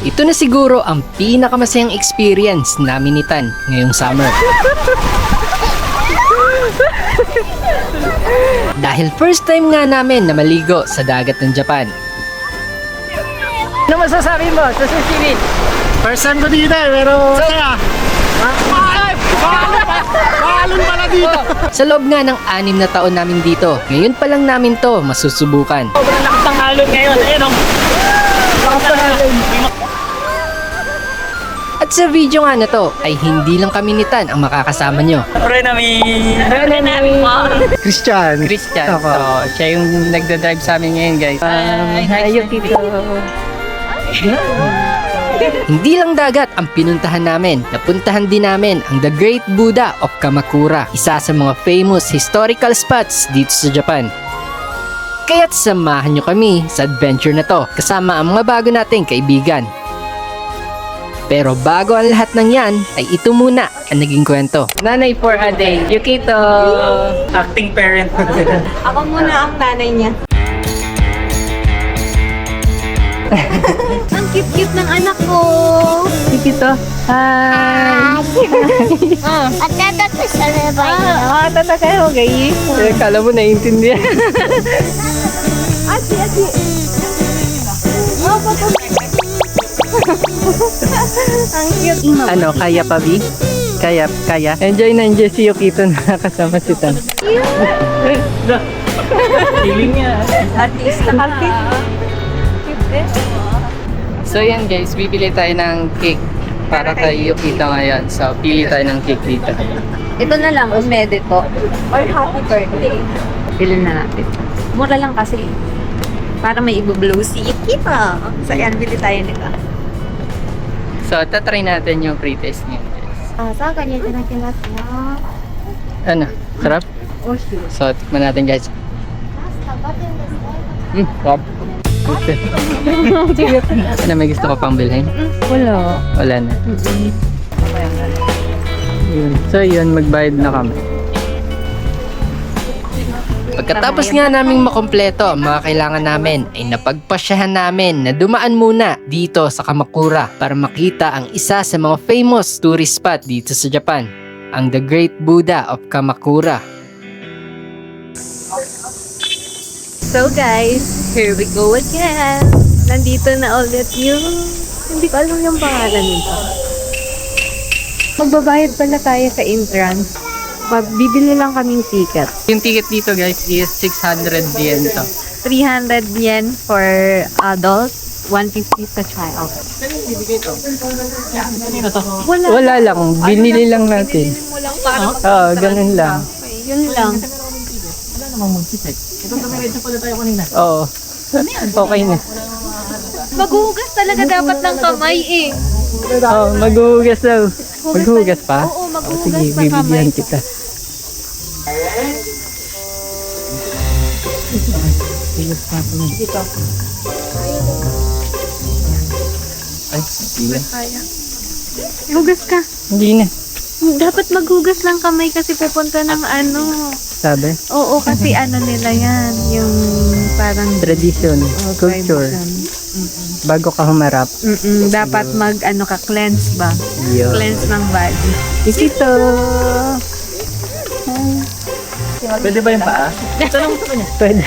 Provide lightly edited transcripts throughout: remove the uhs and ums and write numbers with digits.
Ito na siguro ang pinakamasayang experience namin ni Tan ngayong summer. Dahil first time nga namin na maligo sa dagat ng Japan. Ano masasabi mo sa sushi? First time ko dito pero saya. Paalon pala dito. Sa loob nga ng 6 na taon namin dito, ngayon pa lang namin to masusubukan. Sobrang lakas ng alon ngayon. Ayun o. Lakas ng alon. At sa video nga na to, ay hindi lang kami ni Tan ang makakasama nyo. Christian. Christian, Ako. so siya yung nagdadrive sa amin ngayon guys. Hayop dito. Hindi lang dagat ang pinuntahan namin, napuntahan din namin ang The Great Buddha of Kamakura, isa sa mga famous historical spots dito sa Japan. Kaya't samahan nyo kami sa adventure na to kasama ang mga bago nating kaibigan. Pero bago ang lahat ng yan, ay ito muna ang naging kwento. Nanay for a day, Yukito! Acting parent. Ako muna ang nanay niya. Ang cute-cute ng anak ko. Yukito, hi! At tatato sa labay. Tata kayo, gay. Kala mo naiintindihan. Ati. Oh, pato. Ang cute. Ano, kaya pa, Bi? Kaya. Enjoy na enjoy si Yukito na kasama si Tan. Feeling niya. Artista ka. So yan guys, bibili tayo ng cake para kay Yukito ngayon. So, pili tayo ng cake dito. Ito na lang, umedito. Or happy birthday. Bilhin na natin. Mura lang kasi. Para may ibublow si Yukito. So yan, bili tayo nito. So, tatry natin yung pre-taste niya guys. Saan kanya tinakinasin mo? Ano, sarap? Oh, sure. So, tikman natin guys. Sarap. Ano, may gusto ko pang bilhin? Wala. Wala na. Yun. So yun, magbayad na kami. Pagkatapos nga naming makompleto ang mga kailangan namin, ay napagpasyahan namin na dumaan muna dito sa Kamakura para makita ang isa sa mga famous tourist spot dito sa Japan, ang The Great Buddha of Kamakura. So guys, here we go again. Nandito na ulit yung... Hindi ko alam yung pangalan nito. Magbabayad pala tayo sa entrance. Bibili lang kaming ticket. Yung ticket dito guys is 600 yen to. 300 yen for adult, 150 sa child. Wala. Wala lang, binili lang natin. Binili mo lang para Oo, ganun lang. Okay, yun lang. Wala namang mag-check. Ito dumiretso pala tayo kanina. Oo. Okay na. Maghuhugas talaga dapat ng kamay eh. Oh, maghuhugas daw. Maghuhugas pa? Oo, maghuhugas Sige, sa kamay. bibigyan kita. Dito. Ay, hindi. Hugas ka. Hindi na. Dapat maghugas lang kamay kasi pupunta ng ano. Sabi? Oo, kasi ano nila yan. Yung parang Tradition, culture. Bago ka humarap. Dapat mag ano ka, cleanse ba? Yo. Cleanse ng body. Isito! Pwede ba yung paa? Tanong sa kanya. Pwede.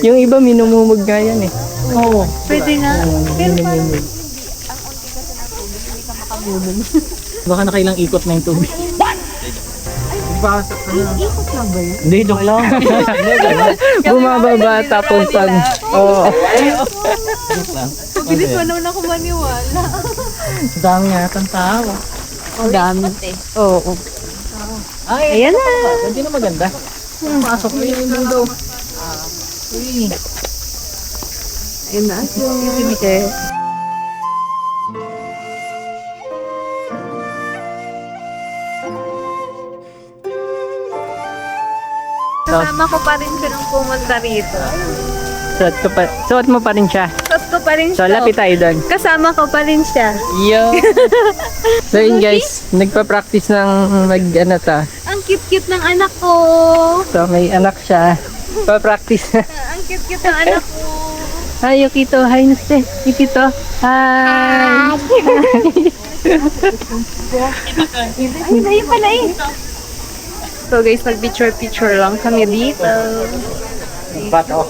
Yung iba minumumog nga yan eh. Oo. Pwede nga. Pero parang Minumumog. Baka nakailang ikot na yung tubig. What? Basa ka na. ikot lang ba yun? Hindi, joke lang. Bumababa tapos ano. Oo. Joke lang. Mabilis mo naman ako maniwala. Dami nga itong tao. Ang dami. Oo. Ay, Ayan na. hindi na maganda. Pasok mo yung window. Uy. Ayun na. Sige. Kasama ko pa rin siya nung pumunta rito. Suot mo pa rin siya. Sos ko pa rin So, siya. lapit tayo doon. Kasama ko pa rin siya. Yo! So yun guys, nagpa-practice ng mag-ano ta. Ang cute-cute ng anak ko. So may anak siya. Pa-practice na. Ang cute-cute ng anak ko. Hi, Yukito. Hi, Nuste. Yukito. Hi. Ayun pala eh. So guys, nag-picture lang kami dito. Bato.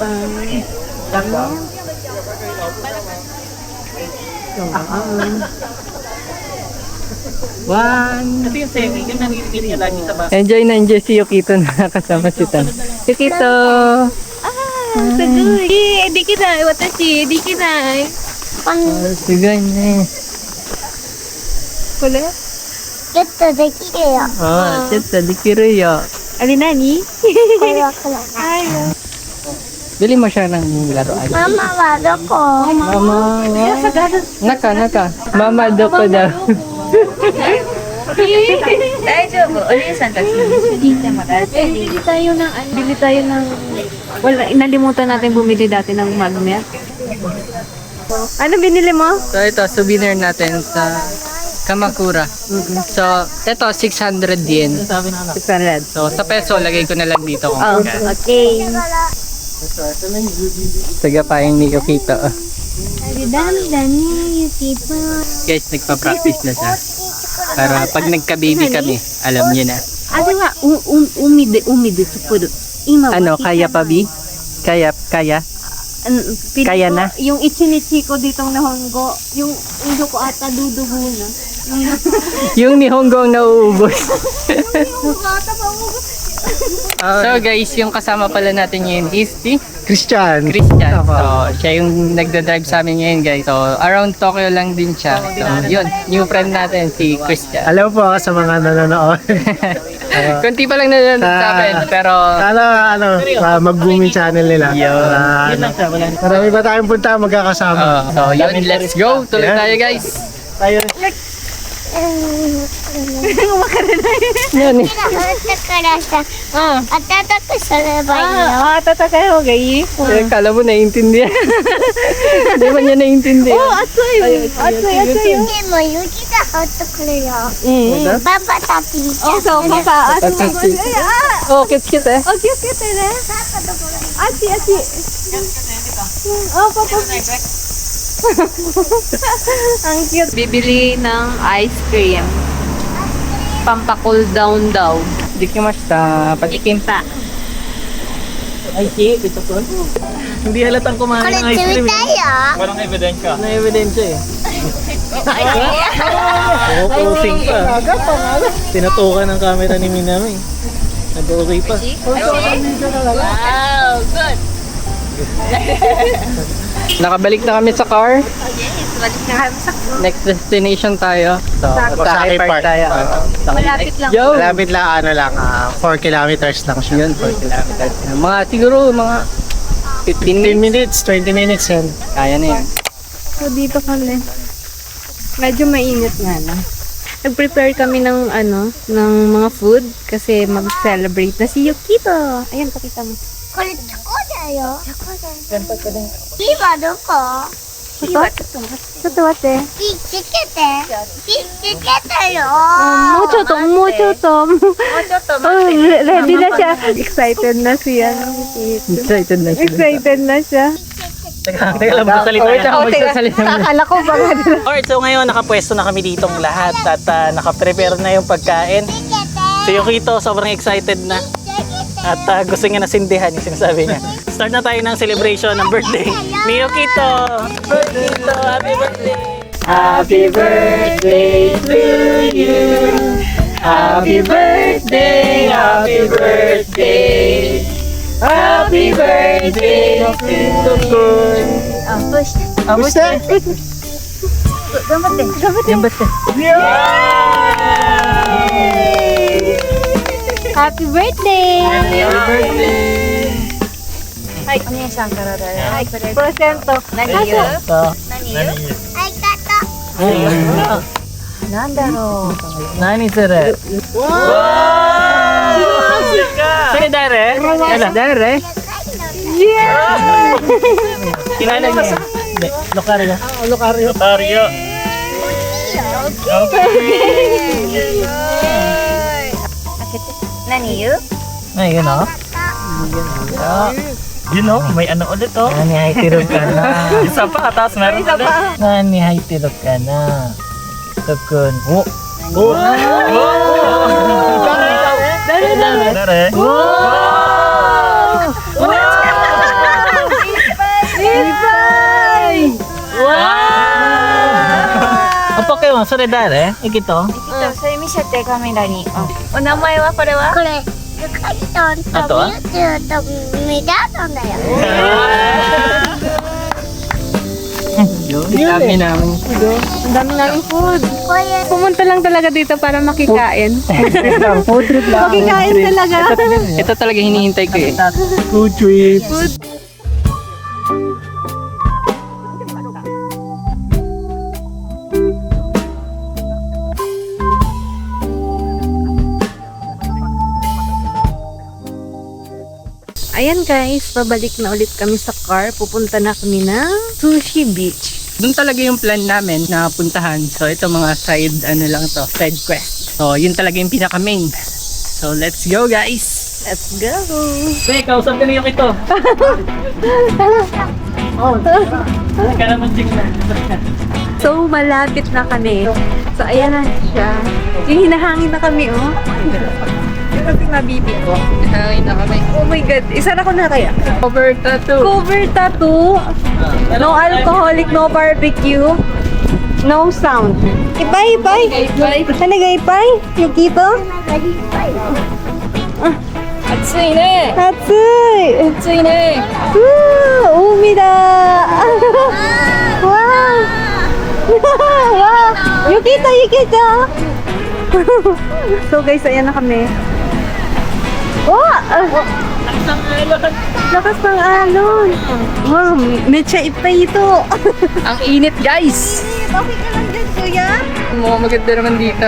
One. Ito yung semi, yung nanginigil niya lagi sa bus. Enjoy na enjoy si Yukito na kasama si Tan. Yukito. Sagoy. Di kinay. Watashi. Di kinay. Sige na. Kule? Oh, chito, dikiru yo. Ali nani? Bili mo siya ng laruan. Mama, wala ko. Mama, naka. Mama, doko daw. Daijoubu. Oni-san tachi. Bili tayo ng wala, inalimutan natin bumili dati ng magnet. Ano binili mo? So ito, souvenir natin sa Kamakura. So, ito 600 yen. Sabi na anak. 600. So, sa peso, lagay ko na lang dito kung Oh, magkano. okay. Tagapain ni Yukito. Dami-dami, Yukito. Guys, nagpa-practice na siya. Para pag nagka-baby kami, alam niyo na. Umide, tsupuro. Ano, kaya pa, Bi? Kaya? Kaya na? Yung ichinichi ko ditong nahonggo, yung ulo ko ata dudugo na. Yung Nihongo ang nauubos. So guys, yung kasama pala natin ngayon is si Christian. Christian. So, siya yung nagda-drive sa amin ngayon guys. So, around Tokyo lang din siya. So, yun, new friend natin si Christian. Hello po sa mga nanonood. Kunti pa lang nanonood sa amin, pero Mag-booming channel nila. Yun. Marami pa tayong punta magkakasama. so yun, let's go. Tuloy tayo guys. Tayo. Yan eh. からさ、温かくすればいいよ。 Tatakay ho, gayi. Kala mo naiintindihan. Hindi man niya naiintindihan. Atsoy. でも雪が降ってくるよ。パパたちに。 So, papa, Oh, cute eh. Oh, cute ne. Achi. Oh, papa. Ang cute. Bibili ng ice cream. Pampa-cool down daw. Dikimashita. Patikim. Pa. Ay, ito po. Hindi halatang こ kumain れ ng ice 冷 cream. たいよ。 Walang ebidensya. Walang ebidensya eh. Closing pa. Tinatukan ng camera ni Minami. Nag-okay pa. Wow, good. Nakabalik na kami sa car. Balik na kami sa Next destination tayo. So, Osaki Park. tayo. malapit lang. Yo! Malapit lang, 4 kilometers lang siya. Yun, 4 kilometers. Mga siguro, mga 15 15 minutes. minutes, 20 minutes yan. Kaya na yan. So, dito kami. Medyo mainit nga na. Nag-prepare kami ng ng mga food kasi mag-celebrate na si Yukito. Ayan, pakita mo. これチョコだよ。今どこ？ Ito? Ito, ate. 火つけて。火つけたよ。 Mo choto. Oh, ready na siya. Excited na siya. Excited na siya. Excited na siya. Teka lang, magsalita Wait lang, na. magsasalita na. Akala ko ba Alright, so ngayon nakapwesto na kami ditong lahat at nakaprepare na yung pagkain. Si Yukito sobrang excited na at gusto niya nasindihan yung sinasabi niya. Start na tayo ng celebration ng birthday ni Yukito! Yukito, happy birthday! Happy birthday to you. Happy birthday, happy birthday. Happy birthday to you. Kamusta? Happy birthday! Happy birthday. Presento. Ito. ありがとう。 Nani sir? Wow! Sino dare? Dare. Kilala niya. Locario. Locario. Locario. Nani you? Ay, yun o. Yun o, may ano ulit o. Nani, hay tirog ka na. Isa pa, tapos meron Isa ulit. pa. Nani, hay tirog ka na. Tukun. Oh! Oh! Dare. Ipay! Ang Pokemon, so dare? Ikito? それ見せてカメラに。お名前はこれは？これゆかりとんあとはとミュウとミダトンだよ Dami namin. Ang dami namin food. こういう Pumunta lang talaga dito para makikain. Food trip lang. Makikain talaga. Ito talaga hinihintay ko eh. Food trip. Ayan guys, pabalik na ulit kami sa car. Pupunta na kami ng Sushi Beach. Doon talaga yung plan namin na puntahan. So ito mga side side quest. So yun talaga yung pinaka main. So let's go guys. Let's go! Hey, kausap ka na yung ito. Ka naman signal. So, malapit na kami. So, ayan na siya. Yung hinahangin na kami, oh. Yung ating mabibi ko. Hangin na kami. Oh my God. Isa na ko na kaya. Cover tattoo. Cover tattoo. No alcoholic, no barbecue. No sound. Ipay, ipay. Talaga ipay? Yukito? Atsui ne! Hatsui! Atsui ne! Woo! Umi da! Wow! Wow! Yukito, Yukito! So guys, ayan na kami. Oh! Lakas ng alon! Wow! Mecha ipay ito! Ang init guys! Okay ka lang dyan, kuya? Mukhang maganda naman dito.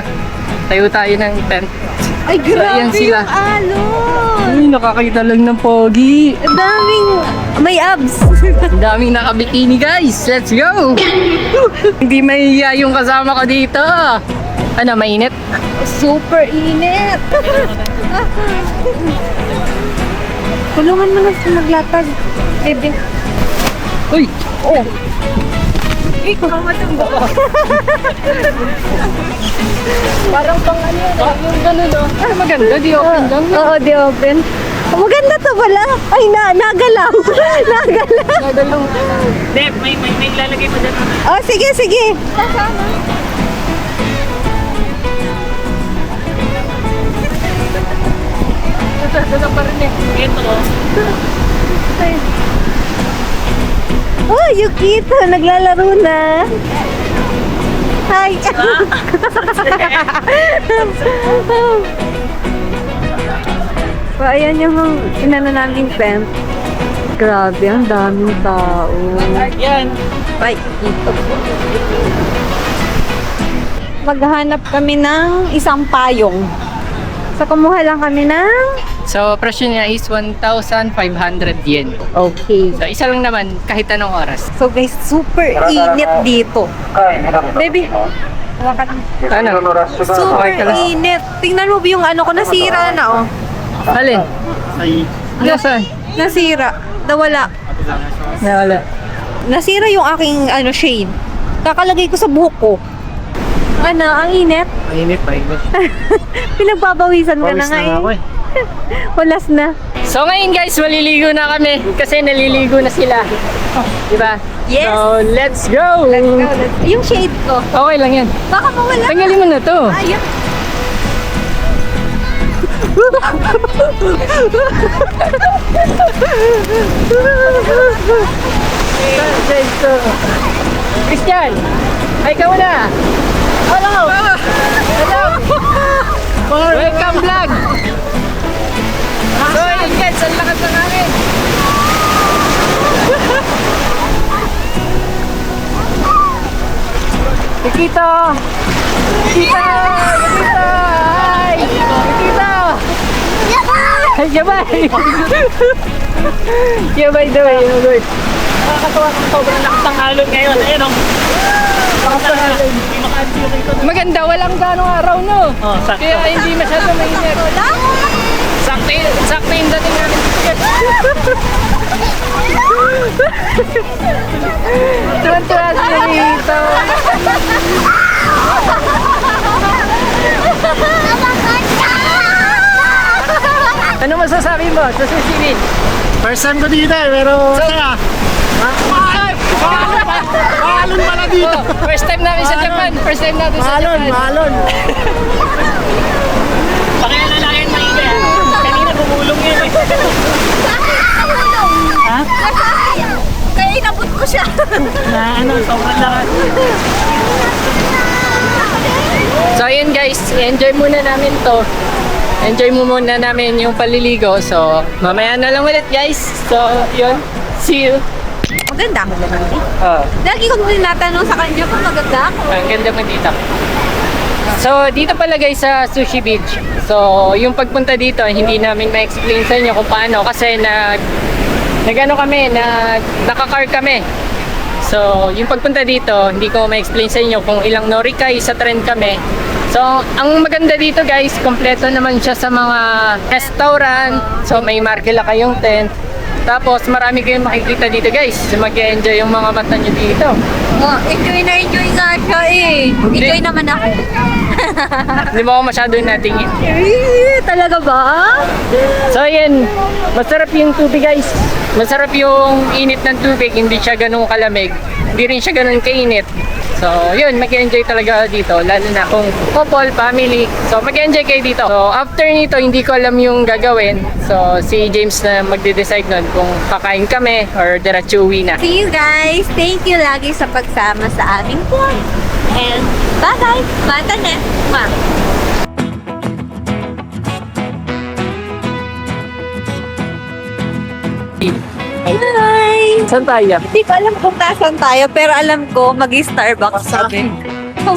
Tayo tayo ng tent. Ay, So, ayan grabe sila. yung alon! Ay, nakakita lang ng pogi. Ang daming may abs. Ang daming nakabikini guys. Let's go! Hindi mahihiya yung kasama ko dito. Ano, mainit? Super init. Tulungan mo na sa maglatag. Bebe. Uy! Oh. Ikaw matumbo. Parang pang ano yun, yung ganun oh. Ay, maganda, di open lang. Oo, di open. Oh, maganda to pala. Ay, nagalaw. Nagalaw. Nagalong. Dep, may lalagay pa dyan. Oh, sige, sige. Ito pa rin eh. Ito o. Oh, Yukito, naglalaro na. Hi. So, ayan yung inano naming tent. Grabe, ang daming tao. Yan. Ay, ito. Maghanap kami ng isang payong. So, kumuha lang kami ng... So, presyo niya is 1,500 yen. Okay. So, isa lang naman kahit anong oras. So, guys, super init dito. Baby, hawakan. Ano? Super Okay ka lang. init. Tingnan mo yung ano ko, nasira na, oh. Alin? Nasaan? Nasira. Nawala. Nawala. Nasira yung aking ano shade. Kakalagay ko sa buhok ko. Ano, ang init? Mainit pa, init. Pinagbabawisan ka na nga eh. Walas na. So ngayon guys, maliligo na kami kasi naliligo na sila. Diba? Yes. So, let's go! Yung shade ko. Okay lang yan. Baka mawala. Tanggalin mo na to. Ayun. Christian! Ay ka muna! Hello! Hello! Welcome vlog! So yun guys, ang lakas ng hangin! Kikito! Kikito! Kikito! Hi! Kikito! Ay, yabay! Yabay daw, yabay. Nakakatawa kung sobrang lakas ng alon ngayon. Ayun o. Hindi makaansi yung ito. Maganda, walang ganong araw, no? Oh, sakto. Kaya hindi masyado mainit. Sakto yung dating namin dito Tuwan-tuwa sila dito. Ano masasabi mo sa Sushi Beach? First time ko dito eh, pero saya. Mahalon pala dito. Oh, first time namin sa Japan. First time natin sa Mahalon, Japan. mahalon. Pakialalahin maingay ha. Kanina bumulong yun eh. Ha? Kaya inabot ko siya. Na ano, sobrang lakas. So ayun guys, enjoy muna namin to. Enjoy mo muna namin yung paliligo. So mamaya na lang ulit guys. So yun, see you. Maganda ako naman eh. Oh, Lagi ko tinatanong sa kanya kung maganda ako. ang ganda mo dito. So dito pala guys sa Sushi Beach. So yung pagpunta dito, hindi namin ma-explain sa inyo kung paano kasi naka-car kami. So, yung pagpunta dito, hindi ko ma-explain sa inyo kung ilang norikay sa trend kami. So, ang maganda dito guys, kompleto naman siya sa mga restaurant. So, may markila kayong tent. Tapos, marami kayong makikita dito guys. So, mag-enjoy yung mga mata nyo dito. Oh, enjoy na enjoy nga siya eh. Enjoy naman ako. Hindi mo ako masyado natingin. Talaga ba? So, ayan. Masarap yung tubig guys. Masarap yung init ng tubig. Hindi siya ganun kalamig. Hindi rin siya ganun kainit. So, yun, mag-enjoy talaga dito. Lalo na kung couple, family. So, mag-enjoy kayo dito. So, after nito, hindi ko alam yung gagawin. So, si James na magde-decide nun kung kakain kami or diretso uwi na. See you guys. Thank you lagi sa pagsama sa aming vlog. And bye-bye. Mata na. Mwah. Hi! Saan tayo? Hindi ko alam kung nasan tayo, pero alam ko mag-Starbucks kami.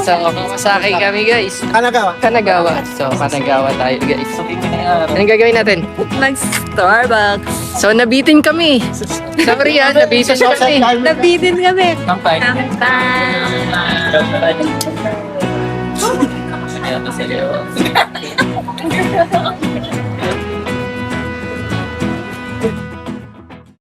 So, Kawasaki kami guys. Kanagawa. Kanagawa. So, Kanagawa tayo guys. Anong gagawin natin? Mag-Starbucks. So, nabitin kami. Sorry nabitin kami. Nabitin kami. Tampay. Bye!